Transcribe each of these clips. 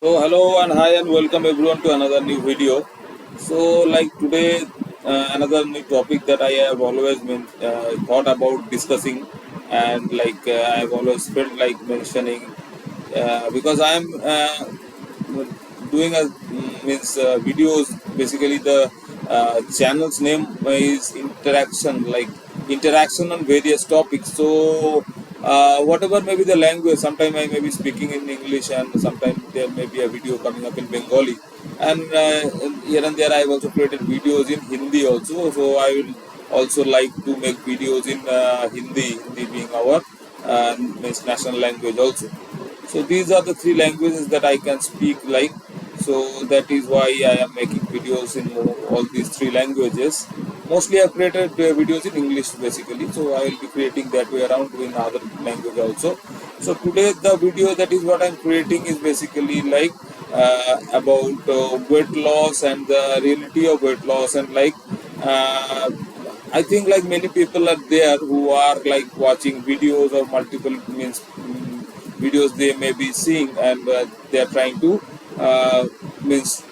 So hello and hi and welcome everyone to another new video. So like today another new topic that I have always been thought about discussing, and I've always felt like mentioning because I am doing a means videos. Basically the channel's name is interaction on various topics. So whatever may be the language, sometimes I may be speaking in English and sometimes there may be a video coming up in Bengali, and here and there I have also created videos in Hindi also. So I will also like to make videos in Hindi being our means national language also. So these are the three languages that I can speak like. So that is why I am making videos in all these three languages. Mostly I've created videos in English basically. So I will be creating that way around in other language also. So today the video that is what I'm creating is basically like about weight loss and the reality of weight loss, and uh, I think like many people are there who are like watching videos of multiple videos they may be seeing, and they are trying to means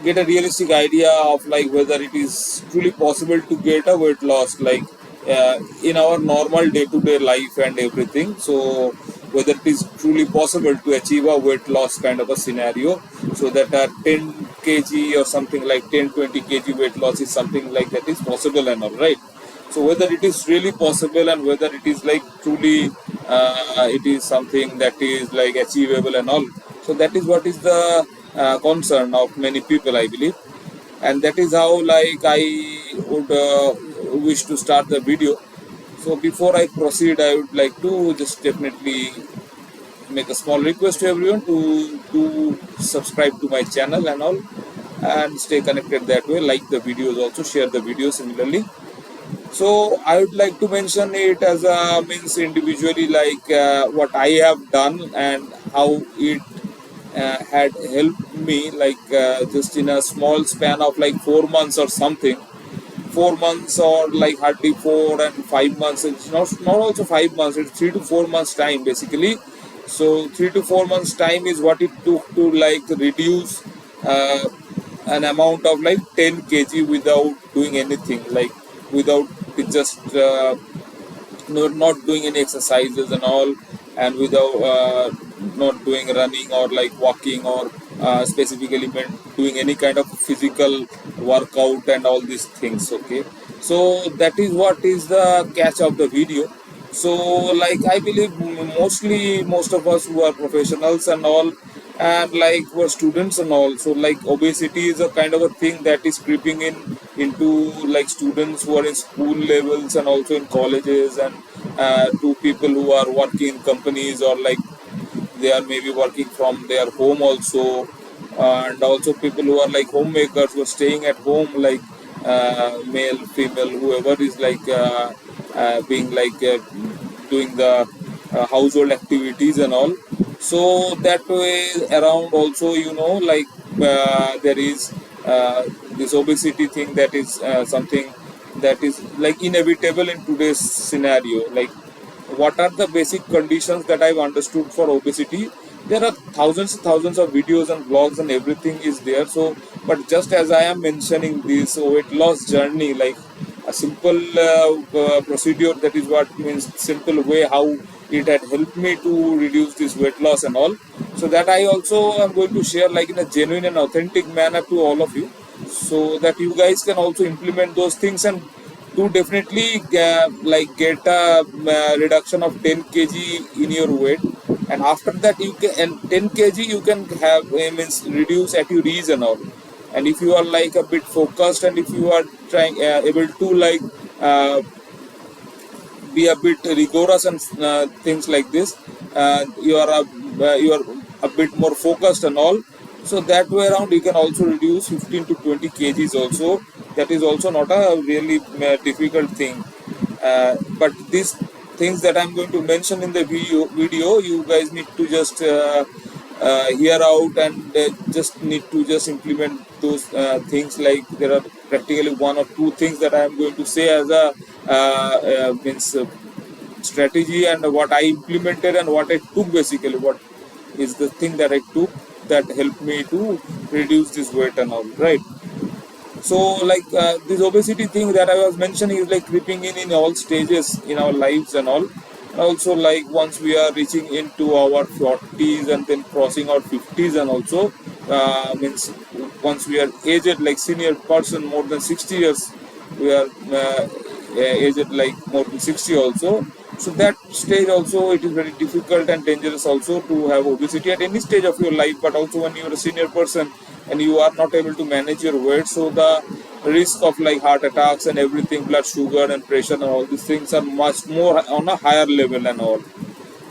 get a realistic idea of like whether it is truly possible to get a weight loss in our normal day-to-day life and everything. So whether it is truly possible to achieve a weight loss kind of a scenario, so that 10 kg or something like 10-20 kg weight loss is something like that is possible and all, right? So whether it is really possible and whether it is like truly it is something that is like achievable and all. So that is what is the concern of many people, I believe, and that is how like I would wish to start the video. So before I proceed, I would like to just definitely make a small request to everyone to subscribe to my channel and all, and stay connected that way. Like the videos, also share the video similarly. So I would like to mention it as a means individually, what I have done and how it had helped me, just in a small span of like 4 months or something. 4 months or like hardly 4 and 5 months. It's not also 5 months. It's 3 to 4 months time basically. So 3 to 4 months time is what it took to like reduce uh, an amount of like 10 kg without doing anything, like without it just not doing any exercises and all, and without not doing running or like walking or specifically meant doing any kind of physical workout and all these things. Okay, so that is what is the catch of the video. So like I believe mostly most of us who are professionals and all, and like we're students and all, so like obesity is a kind of a thing that is creeping into like students who are in school levels and also in colleges, and to people who are working in companies, or like they are maybe working from their home also, and also people who are like homemakers who are staying at home, like male female whoever is being doing the household activities and all. So that way around also, there is this obesity thing that is something that is like inevitable in today's scenario. Like what are the basic conditions that I've understood for obesity? There are thousands and thousands of videos and blogs and everything is there. So, but just as I am mentioning this weight loss journey, like a simple procedure, that is what means simple way how it had helped me to reduce this weight loss and all. So that I also am going to share like in a genuine and authentic manner to all of you, so that you guys can also implement those things and to definitely get a reduction of 10 kg in your weight. And after that you can, and 10 kg you can have means reduce at your ease and all. And if you are like a bit focused, and if you are trying able to uh, be a bit rigorous and things like this, you are a bit more focused and all. So that way around you can also reduce 15 to 20 kgs also. That is also not a really difficult thing, but these things that I'm going to mention in the video you guys need to just hear out, and just need to just implement those things. Like there are practically one or two things that I am going to say as a means strategy, and what I implemented and what I took basically, what is the thing that I took. that help me to reduce this weight and all, right? So like this obesity thing that I was mentioning is like creeping in all stages in our lives and all. Also like once we are reaching into our 40s and then crossing our 50s, and also means once we are aged like senior person more than 60 years, we are aged like more than 60 also. So that stage also it is very difficult and dangerous also to have obesity at any stage of your life, but also when you are a senior person and you are not able to manage your weight, so the risk of like heart attacks and everything, blood sugar and pressure and all these things are much more on a higher level and all.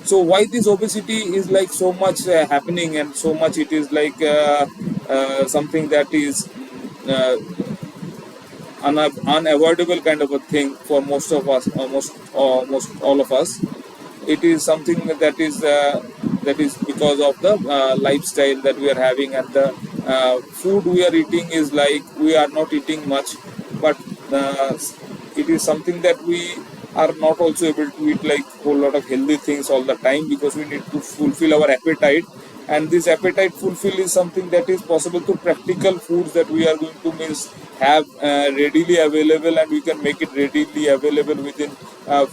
So why this obesity is like so much happening, and so much it is like something that is uh, unavoidable kind of a thing for most of us, almost all of us. It is something that is because of the lifestyle that we are having, and the food we are eating is like we are not eating much, but uh, it is something that we are not also able to eat like whole lot of healthy things all the time, because we need to fulfill our appetite. And this appetite fulfill is something that is possible through practical foods that we are going to means have readily available, and we can make it readily available within uh,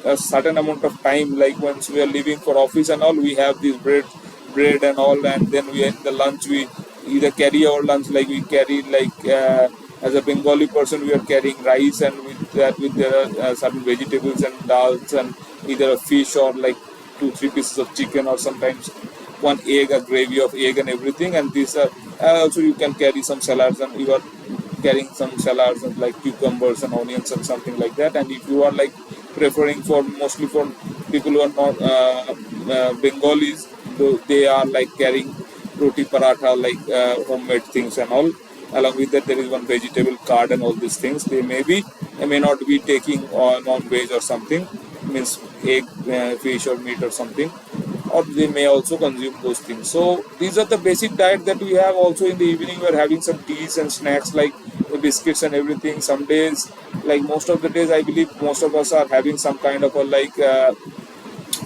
a certain amount of time. Like once we are leaving for office and all, we have this bread and all, and then we in the lunch we either carry our lunch, like we carry like as a Bengali person we are carrying rice, and with that with the certain vegetables and dals, and either a fish or like 2 3 pieces of chicken, or sometimes one egg, a gravy of egg and everything. And these are also you can carry some salads, and you are carrying some salads and like cucumbers and onions and something like that. And if you are like preferring for mostly for people who are not Bengalis, though they are like carrying roti paratha, like homemade things and all. Along with that, there is one vegetable card and all these things. They may not be taking non-veg or something, means egg, fish or meat or something, or they may also consume those things. So these are the basic diet that we have. Also in the evening we are having some teas and snacks like biscuits and everything. Some days, like most of the days, I believe most of us are having some kind of a like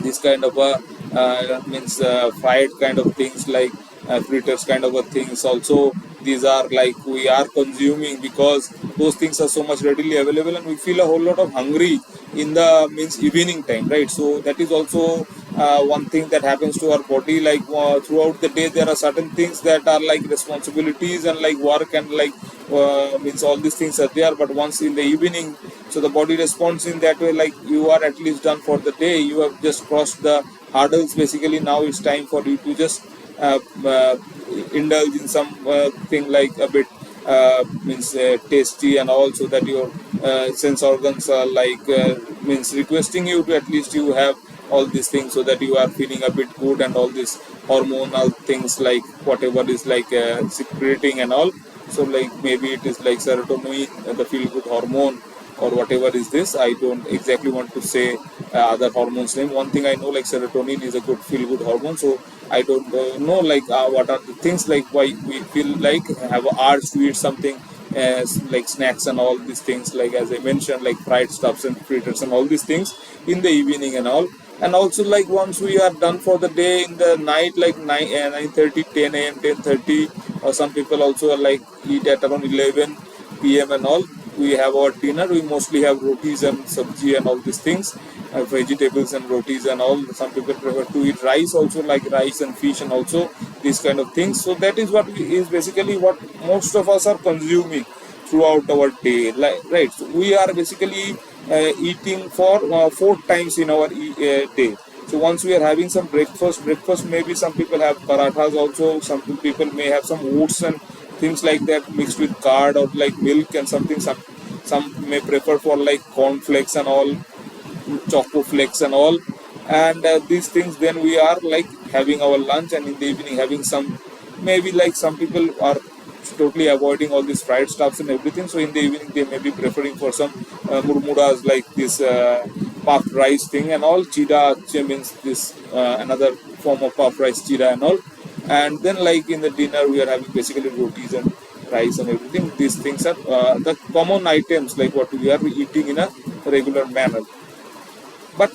this kind of a means fried kind of things, like fritters kind of a things also. These are like we are consuming because those things are so much readily available, and we feel a whole lot of hungry in the means evening time, right? So that is also one thing that happens to our body. Like throughout the day there are certain things that are like responsibilities and like work and like means all these things are there, but once in the evening, so the body responds in that way, like you are at least done for the day, you have just crossed the hurdles. Basically now it's time for you to just uh, uh, indulge in some thing like a bit means tasty and all, so that your sense organs are like means requesting you to at least you have all these things, so that you are feeling a bit good, and all these hormonal things like whatever is like secreting and all. So like maybe it is like serotonin, the feel good hormone, or whatever is this. I don't exactly want to say other hormones name. One thing I know, like serotonin is a good feel good hormone. So I don't know like what are the things like why we feel like have a urge to eat something as like snacks and all these things, like as I mentioned, like fried stuffs and fritters and all these things in the evening and all. And also like once we are done for the day in the night, like 9 9:30 10 a.m 10:30, or some people also are like eat at around 11 p.m and all. We have our dinner. We mostly have rotis and sabji and all these things, vegetables and rotis and all. Some people prefer to eat rice also, like rice and fish and also these kind of things. So that is what is basically what most of us are consuming throughout our day, like, right? So we are basically eating for 4 times in our day. So once we are having some breakfast maybe some people have parathas also, some people may have some oats and things like that mixed with curd or like milk and something. Some may prefer for like cornflakes and all, choco flakes and all, and these things. Then we are like having our lunch, and in the evening having some, maybe like some people are totally avoiding all these fried stuffs and everything. So in the evening they may be preferring for some murmuras, like this puffed rice thing and all. Chida means this another form of puffed rice, chida and all. And then like in the dinner we are having basically rotis and rice and everything. These things are the common items like what we are eating in a regular manner. But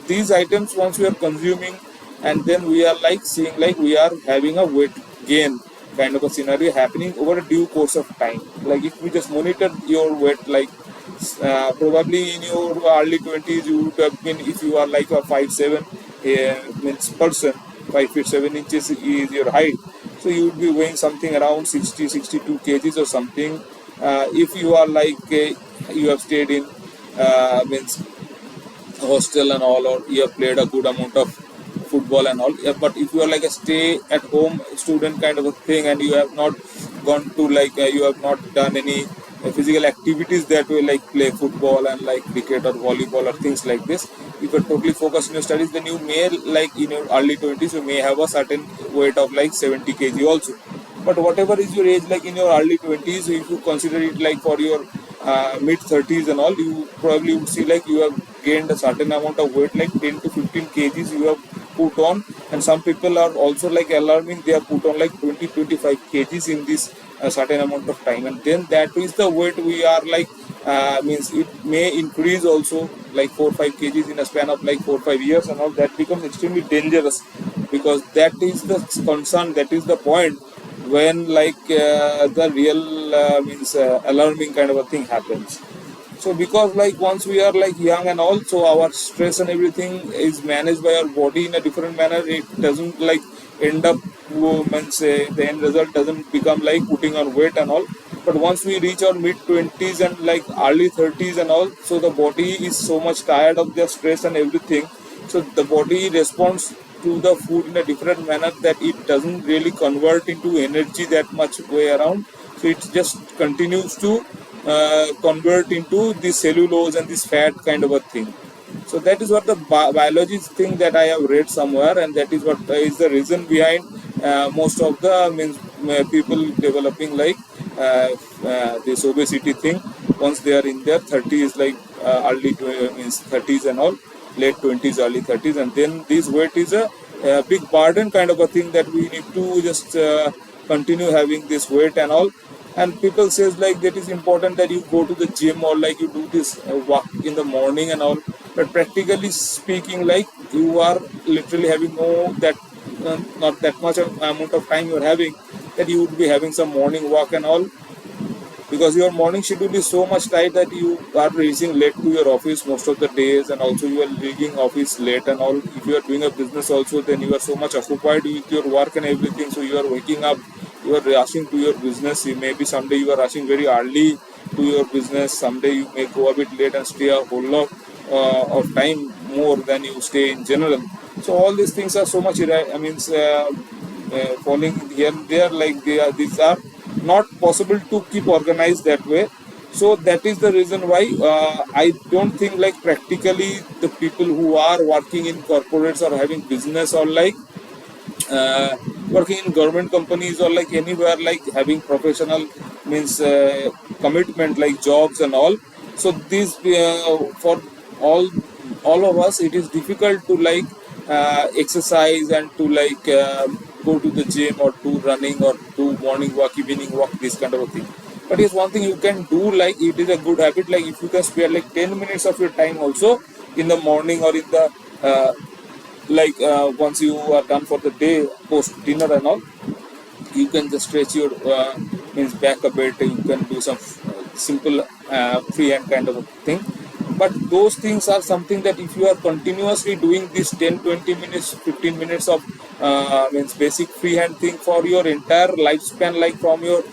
these items once we are consuming, and then we are like seeing like we are having a weight gain kind of a scenario happening over a due course of time. Like if we just monitor your weight, like probably in your early 20s you would have been, if you are like a 5'7" means person, 5 feet 7 inches is your height, so you would be weighing something around 60-62 kgs or something. If you are like you have stayed in means hostel and all, or you have played a good amount of football and all. Yeah, but if you are like a stay at home student kind of a thing, and you have not gone to like you have not done any physical activities that way, like play football and like cricket or volleyball or things like this, if you're totally focused on your studies, then you may like in your early 20s you may have a certain weight of like 70 kg also. But whatever is your age, like in your early 20s, if you consider it like for your mid 30s and all, you probably would see like you have gained a certain amount of weight, like 10 to 15 kgs you have put on. And some people are also like alarming, they have put on like 20-25 kgs in this certain amount of time, and then that is the weight we are like means it may increase also like 4-5 kgs in a span of like 4-5 years and all. That becomes extremely dangerous, because that is the concern, that is the point when like the real means alarming kind of a thing happens. So because like once we are like young and all, so our stress and everything is managed by our body in a different manner. It doesn't like end up means the end result doesn't become like putting on weight and all. But once we reach our mid 20s and like early 30s and all, so the body is so much tired of the stress and everything, so the body responds to the food in a different manner, that it doesn't really convert into energy that much way around. So it just continues to convert into this cellulose and this fat kind of a thing. So that is what the biology thing that I have read somewhere, and that is what is the reason behind most of the means people developing like this obesity thing once they are in their 30s, like means 30s and all, late 20s, early 30s, and then this weight is a big burden kind of a thing that we need to just continue having this weight and all. And people says like that is important that you go to the gym or like you do this walk in the morning and all, but practically speaking, like you are literally having no that not that much of amount of time you are having that you would be having some morning walk and all, because your morning schedule is so much tight that you are reaching late to your office most of the days, and also you are leaving office late and all. If you are doing a business also, then you are so much occupied with your work and everything, so you are waking up, you are rushing to your business. You maybe someday you are rushing very early to your business, someday you may go a bit late and stay a whole lot of time more than you stay in general. So all these things are so much falling here and there, like these are not possible to keep organized that way. So that is the reason why I don't think like practically the people who are working in corporates or having business or like working in government companies or like anywhere, like having professional means commitment like jobs and all. So these for all all of us, it is difficult to like exercise and to like go to the gym or do running or do morning walk, evening walk, this kind of a thing. But it's one thing you can do, like it is a good habit, like if you can spare like 10 minutes of your time also in the morning or in the once you are done for the day post dinner and all, you can just stretch your means back a bit, you can do some simple free hand kind of a thing. But those things are something that if you are continuously doing this 10-20 minutes 15 minutes of means basic free hand thing for your entire lifespan, like from your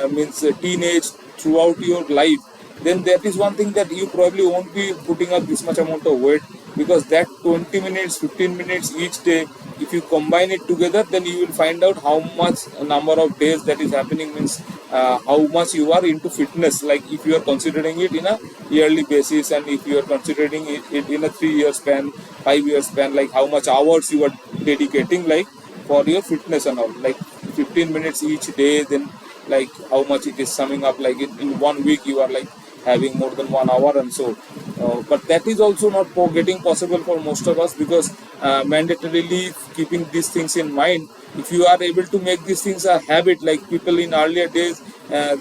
means teenage throughout your life, then that is one thing that you probably won't be putting up this much amount of weight. Because that 20 minutes 15 minutes each day, if you combine it together, then you will find out how much number of days that is happening, means how much you are into fitness. Like if you are considering it in a yearly basis, and if you are considering it in a 3-year span, 5-year span, like how much hours you are dedicating like for your fitness and all, like 15 minutes each day, then like how much it is summing up, like in 1 week you are like having more than 1 hour and so. But that is also not getting possible for most of us, because mandatorily keeping these things in mind, if you are able to make these things a habit, like people in earlier days,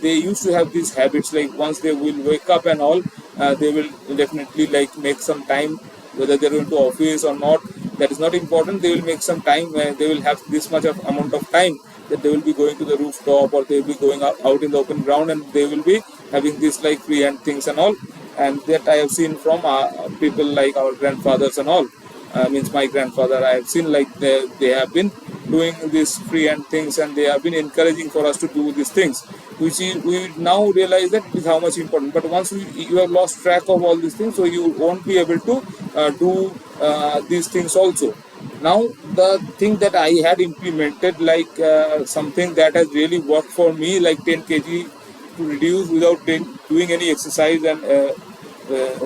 they used to have these habits, like once they will wake up and all, they will definitely like make some time, whether they're going to office or not, that is not important. They will make some time, they will have this much of amount of time that they will be going to the rooftop, or they will be going out in the open ground, and they will be having this like free hand things and all. And that I have seen from people like our grandfathers and all. Means my grandfather, I have seen like they have been doing these free hand things, and they have been encouraging for us to do these things, which we now realize that is how much important. But once you have lost track of all these things, so you won't be able to do these things also. Now the thing that I had implemented, like something that has really worked for me, like 10 kg to reduce without doing any exercise and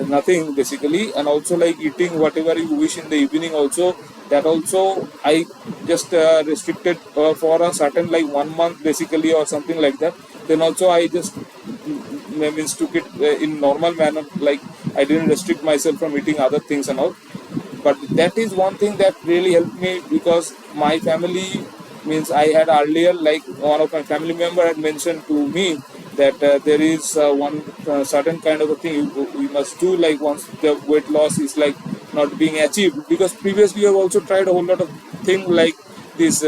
nothing basically, and also like eating whatever you wish in the evening also. That also I just restricted for a certain like 1 month basically, or something like that. Then also I just means took it in normal manner, like I didn't restrict myself from eating other things and all. But that is one thing that really helped me, because my family, means I had earlier, like one of my family member had mentioned to me that there is one certain kind of a thing we must do, like once the weight loss is like not being achieved. Because previously we have also tried a whole lot of thing like this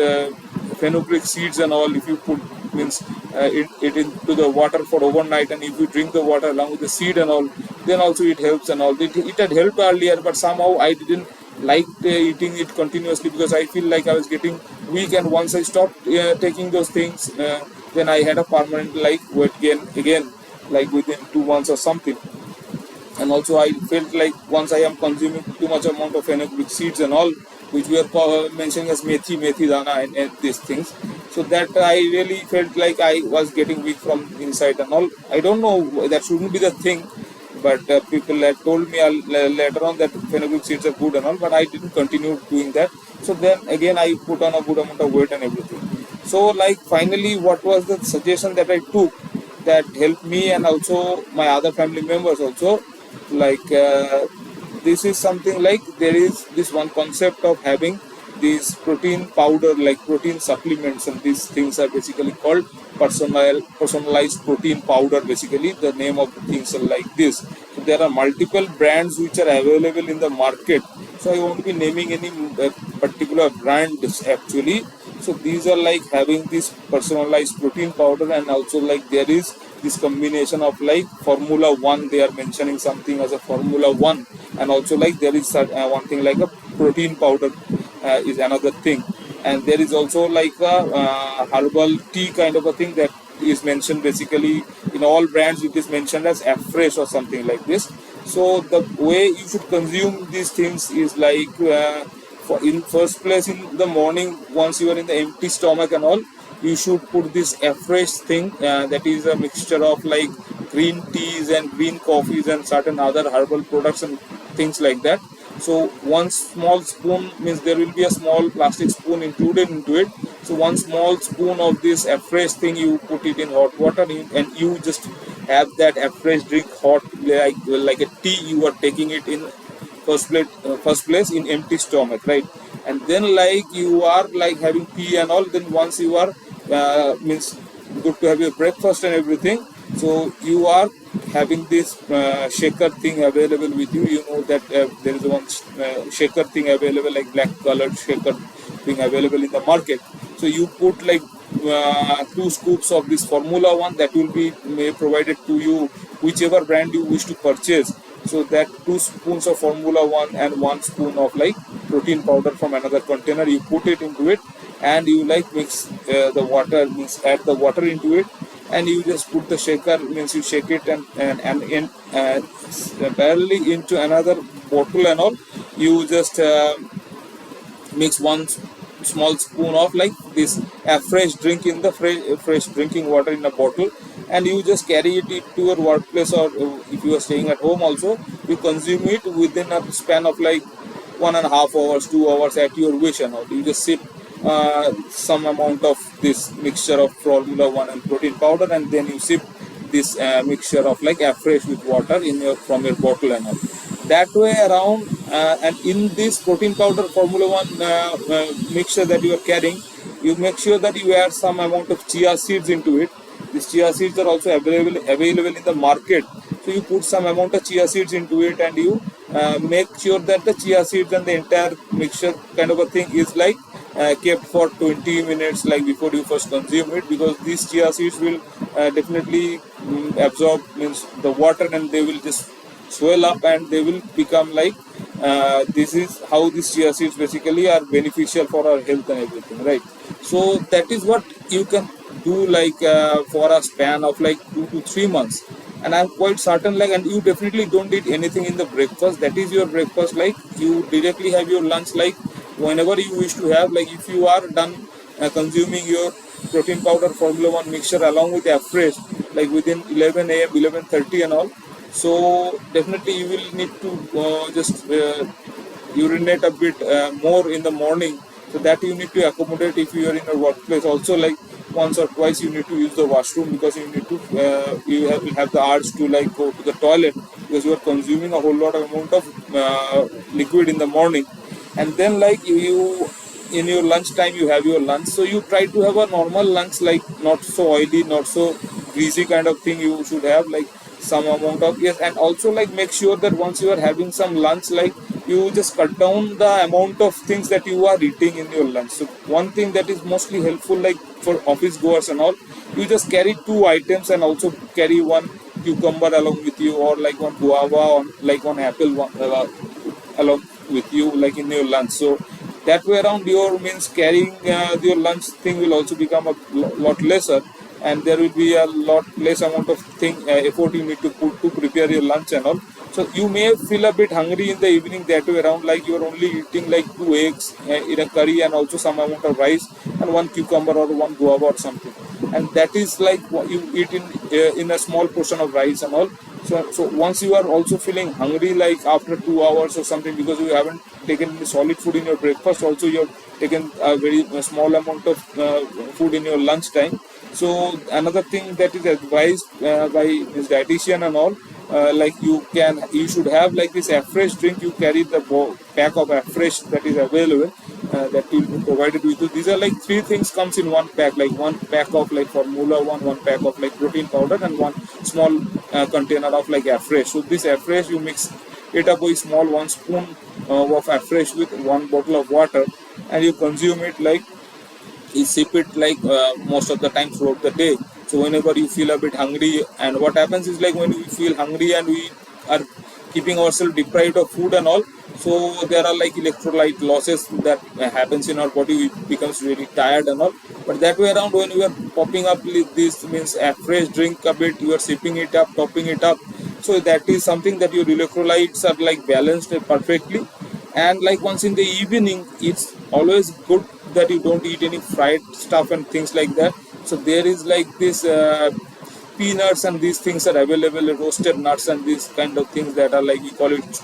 fenugreek seeds and all. If you put means it into the water for overnight, and if you drink the water along with the seed and all, then also it helps and all. It had helped earlier, but somehow I didn't like eating it continuously, because I feel like I was getting weak. And once I stopped taking those things, then I had a permanent like weight gain again, like within 2 months or something. And also I felt like once I am consuming too much amount of fenugreek seeds and all, which we are mentioning as methi dana and these things, so that I really felt like I was getting weak from inside and all. I don't know, that shouldn't be the thing, but people had told me later on that fenugreek seeds are good and all, but I didn't continue doing that. So then again I put on a good amount of weight and everything. So like finally, what was the suggestion that I took that helped me and also my other family members also, like this is something like there is this one concept of having these protein powder, like protein supplements, and these things are basically called personalized protein powder. Basically the name of the things are like this. So there are multiple brands which are available in the market, so I won't be naming any particular brands actually. So these are like having this personalized protein powder, and also like there is this combination of like Formula 1, they are mentioning something as a Formula 1, and also like there is one thing like a protein powder is another thing. And there is also like a herbal tea kind of a thing that is mentioned basically in all brands. It is mentioned as Afresh or something like this. So the way you should consume these things is like in first place, in the morning, once you are in the empty stomach and all, you should put this Afresh thing, that is a mixture of like green teas and green coffees and certain other herbal products and things like that. So one small spoon, means there will be a small plastic spoon included into it. So one small spoon of this Afresh thing, you put it in hot water, and you just have that Afresh drink hot, like a tea. You are taking it in first place in empty stomach, right? And then like you are like having tea and all. Then once you are means good to have your breakfast and everything, so you are having this shaker thing available with you. You know that there is one shaker thing available, like black colored shaker thing available in the market. So you put like 2 scoops of this Formula 1, that will be provided to you whichever brand you wish to purchase. So that 2 spoons of Formula 1 and 1 spoon of like protein powder from another container, you put it into it, and you like mix the water, means add the water into it, and you just put the shaker, means you shake it and in barely into another bottle and all. You just mix one small spoon of like this fresh drink in the fresh drinking water in a bottle, and you just carry it to your workplace, or if you are staying at home also, you consume it within a span of like 1.5 hours, 2 hours at your wish and all. You just sip some amount of this mixture of Formula 1 and protein powder, and then you sip this mixture of like Afresh with water from your bottle and all. That way around, and in this protein powder Formula 1 mixture that you are carrying, you make sure that you add some amount of chia seeds into it. These chia seeds are also available in the market. So you put some amount of chia seeds into it, and you make sure that the chia seeds and the entire mixture kind of a thing is like kept for 20 minutes like before you first consume it, because these chia seeds will definitely absorb means the water, and they will just swell up and they will become like this is how these chia seeds basically are beneficial for our health and everything, right? So that is what you can do like for a span of like 2 to 3 months. And I'm quite certain like, and you definitely don't eat anything in the breakfast. That is your breakfast, like you directly have your lunch like whenever you wish to have. Like if you are done consuming your protein powder Formula 1 mixture along with Afresh like within 11 a.m. 11:30 and all, so definitely you will need to just urinate a bit more in the morning, so that you need to accommodate if you are in a workplace. Also like once or twice you need to use the washroom, because you need to will have the urge to like go to the toilet, because you are consuming a whole lot of amount of liquid in the morning. And then like you in your lunch time you have your lunch, so you try to have a normal lunch, like not so oily, not so greasy kind of thing. You should have like some amount of, yes, and also like make sure that once you are having some lunch, like you just cut down the amount of things that you are eating in your lunch. So one thing that is mostly helpful like for office goers and all, you just carry 2 items and also carry one cucumber along with you, or like one guava or like one apple one, along with you like in your lunch. So that way around your means carrying your lunch thing will also become a lot lesser, and there will be a lot less amount of effort you need to put to prepare your lunch and all. So you may feel a bit hungry in the evening, that way around like you are only eating like 2 eggs in a curry and also some amount of rice and one cucumber or one guava or something, and that is like what you eat in a small portion of rice and all. So once you are also feeling hungry like after 2 hours or something, because you haven't taken any solid food in your breakfast, also you have taken a small amount of food in your lunch time. So another thing that is advised by this dietitian and all, like you should have like this Afresh drink. You carry the pack of Afresh that is available, that will be provided with you. These are like 3 things comes in one pack, like one pack of like Formula 1, one pack of like protein powder, and one small container of like Afresh. So this Afresh you mix it up with small 1 spoon of Afresh with 1 bottle of water, and you consume it like you sip it like most of the time throughout the day. So whenever you feel a bit hungry, and what happens is like when we feel hungry and we are keeping ourselves deprived of food and all, so there are like electrolyte losses that happens in our body. We becomes really tired and all. But that way around, when you are popping up this means a fresh drink a bit, you are sipping it up, topping it up, so that is something that your electrolytes are like balanced perfectly. And like once in the evening, it's always good that you don't eat any fried stuff and things like that. So there is like this peanuts and these things are available, roasted nuts and these kind of things that are like, we call it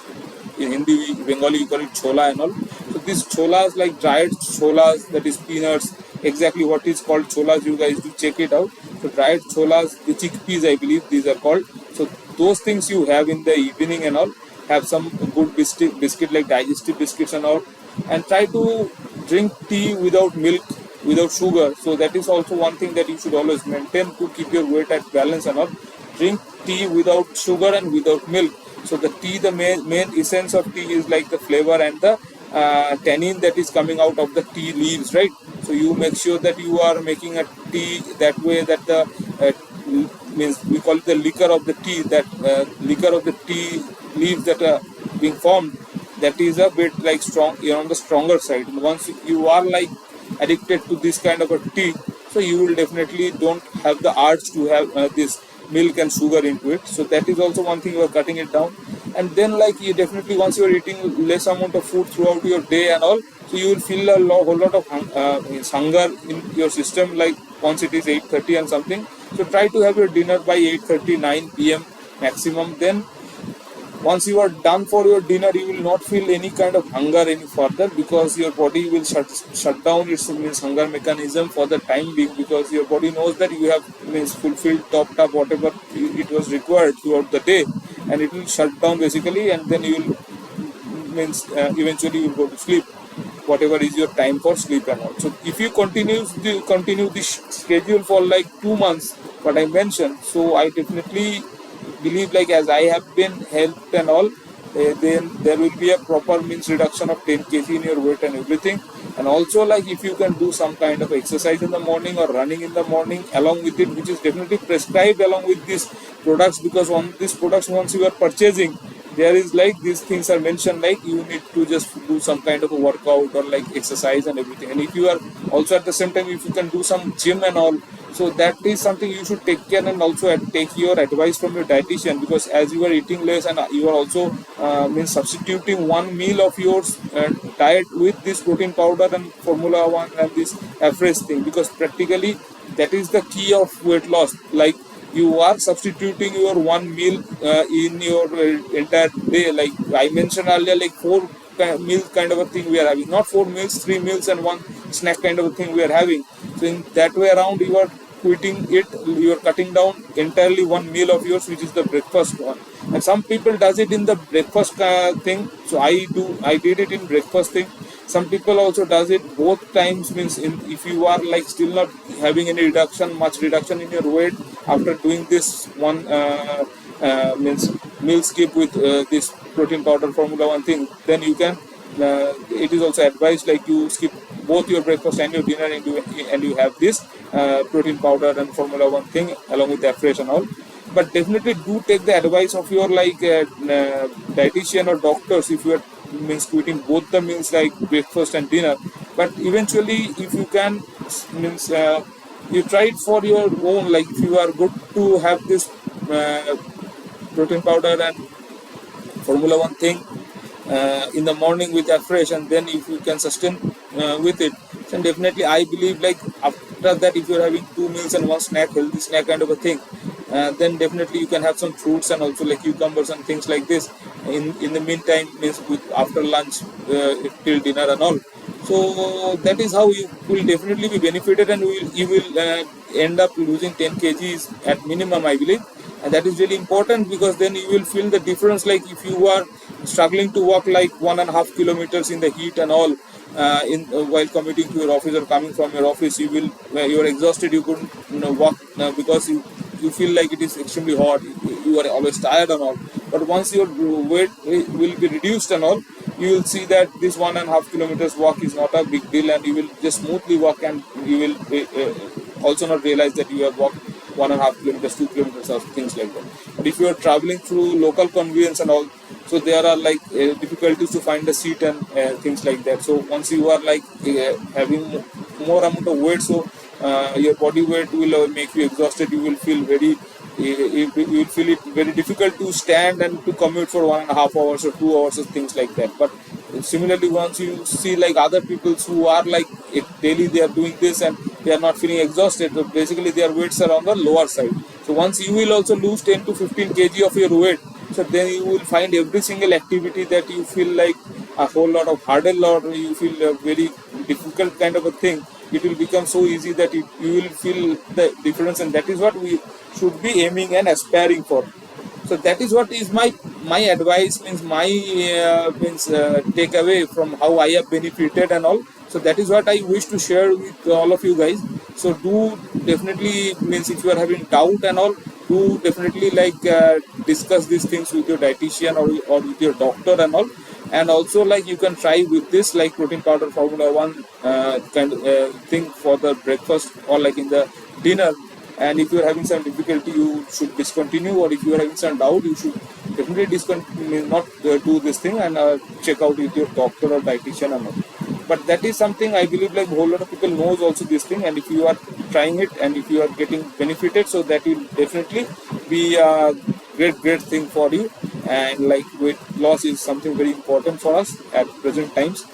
in Hindi, Bengali, we call it chola and all. So these cholas, like dried cholas, that is peanuts, exactly what is called cholas, you guys do check it out. So dried cholas, the chickpeas, I believe these are called. So those things you have in the evening and all. Have some good biscuit like digestive biscuits and all, and try to drink tea without milk, without sugar. So that is also one thing that you should always maintain to keep your weight at balance and all. Drink tea without sugar and without milk. So the tea, the main essence of tea is like the flavor and the tannin that is coming out of the tea leaves, right? So you make sure that you are making a tea that way, that the means we call it the liquor of the tea, that liquor of the tea leaves that are being formed, that is a bit like strong, you're on the stronger side. And once you are like addicted to this kind of a tea, so you will definitely don't have the urge to have this milk and sugar into it. So that is also one thing, you are cutting it down. And then like you definitely, once you are eating less amount of food throughout your day and all, so you will feel a whole lot of hunger in your system, like once it is 8:30 and something. So try to have your dinner by 8:30 9 p.m. maximum. Then once you are done for your dinner, you will not feel any kind of hunger any further, because your body will shut down its means hunger mechanism for the time being, because your body knows that you have means fulfilled, topped up whatever it was required throughout the day, and it will shut down basically, and then you will means eventually you will go to sleep, whatever is your time for sleep and all. So if you continue this schedule for like 2 months, what I mentioned, so I definitely believe, like as I have been helped and all, then there will be a proper means reduction of 10 kg in your weight and everything. And also like if you can do some kind of exercise in the morning or running in the morning along with it, which is definitely prescribed along with these products, because on these products once you are purchasing, there is like these things are mentioned, like you need to just do some kind of a workout or like exercise and everything. And if you are also at the same time, if you can do some gym and all, so that is something you should take care, and also take your advice from your dietitian, because as you are eating less and you are also means substituting one meal of yours diet with this protein powder and Formula One and this fresh thing, because practically that is the key of weight loss. Like you are substituting your one meal in your entire day. Like I mentioned earlier, like four meals kind of a thing we are having, not 4 meals, 3 meals and one snack kind of a thing we are having. So in that way around, you are quitting it, you are cutting down entirely one meal of yours, which is the breakfast one. And some people does it in the breakfast thing, so I did it in breakfast thing. Some people also does it both times, means if you are like still not having any much reduction in your weight after doing this one means meal skip with this protein powder Formula One thing, then you can it is also advised like you skip both your breakfast and your dinner, and you have this protein powder and Formula One thing along with the fresh and all. But definitely do take the advice of your like dietitian or doctors if you are means quitting both the meals like breakfast and dinner. But eventually if you can means you try it for your own, like if you are good to have this protein powder and Formula One thing in the morning with that fresh, and then if you can sustain with it, then definitely I believe like after that, if you're having 2 meals and one snack, healthy snack kind of a thing, then definitely you can have some fruits and also like cucumbers and things like this in the meantime, means with after lunch till dinner and all. So that is how you will definitely be benefited, and you will end up losing 10 kgs at minimum, I believe. And that is really important, because then you will feel the difference. Like if you are struggling to walk like 1.5 kilometers in the heat and all while commuting to your office or coming from your office, you are exhausted, you couldn't walk because you feel like it is extremely hot, you are always tired and all. But once your weight will be reduced and all, you will see that this 1.5 kilometers walk is not a big deal, and you will just smoothly walk, and you will also not realize that you have walked 1.5 kilometers, 2 kilometers, or things like that. But if you are traveling through local convenience and all, so there are like difficulties to find a seat and things like that. So once you are like having more amount of weight, so your body weight will make you exhausted. You will feel you will feel it very difficult to stand and to commute for 1.5 hours or 2 hours or things like that. But similarly, once you see like other people who are like daily they are doing this and they are not feeling exhausted, so basically their weights are on the lower side. So once you will also lose 10 to 15 kg of your weight, so then you will find every single activity that you feel like a whole lot of hurdle, or you feel a very difficult kind of a thing, it will become so easy that you will feel the difference. And that is what we should be aiming and aspiring for. So that is what is my advice, means my takeaway from how I have benefited and all. So that is what I wish to share with all of you guys. So do definitely, means if you are having doubt and all, do definitely like discuss these things with your dietitian or with your doctor and all. And also like you can try with this like protein powder Formula One kind of thing for the breakfast or like in the dinner. And if you are having some difficulty, you should discontinue, or if you are having some doubt, you should definitely discontinue, not do this thing, and check out with your doctor or dietitian and all. But that is something I believe like a whole lot of people knows also this thing, and if you are trying it and if you are getting benefited, so that will definitely be a great thing for you. And like weight loss is something very important for us at present times.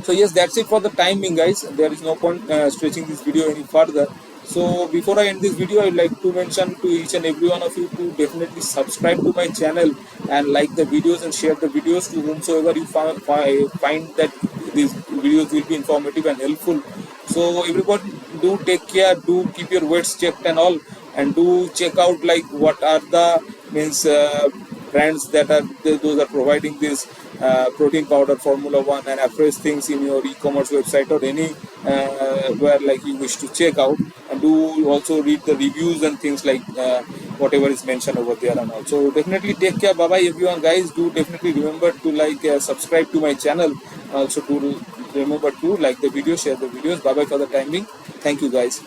So yes, that's it for the timing, guys. There is no point stretching this video any further. So before I end this video, I would like to mention to each and every one of you to definitely subscribe to my channel and like the videos and share the videos to whomsoever you find that these videos will be informative and helpful. So everybody do take care, do keep your weights checked and all, and do check out like what are the brands that are those are providing this protein powder Formula One and fresh things in your e-commerce website or any where like you wish to check out. And do also read the reviews and things like whatever is mentioned over there and all. So definitely take care. Bye bye everyone, guys. Do definitely remember to like, subscribe to my channel. Also do remember to like the video, share the videos. Bye bye for the time being. Thank you, guys.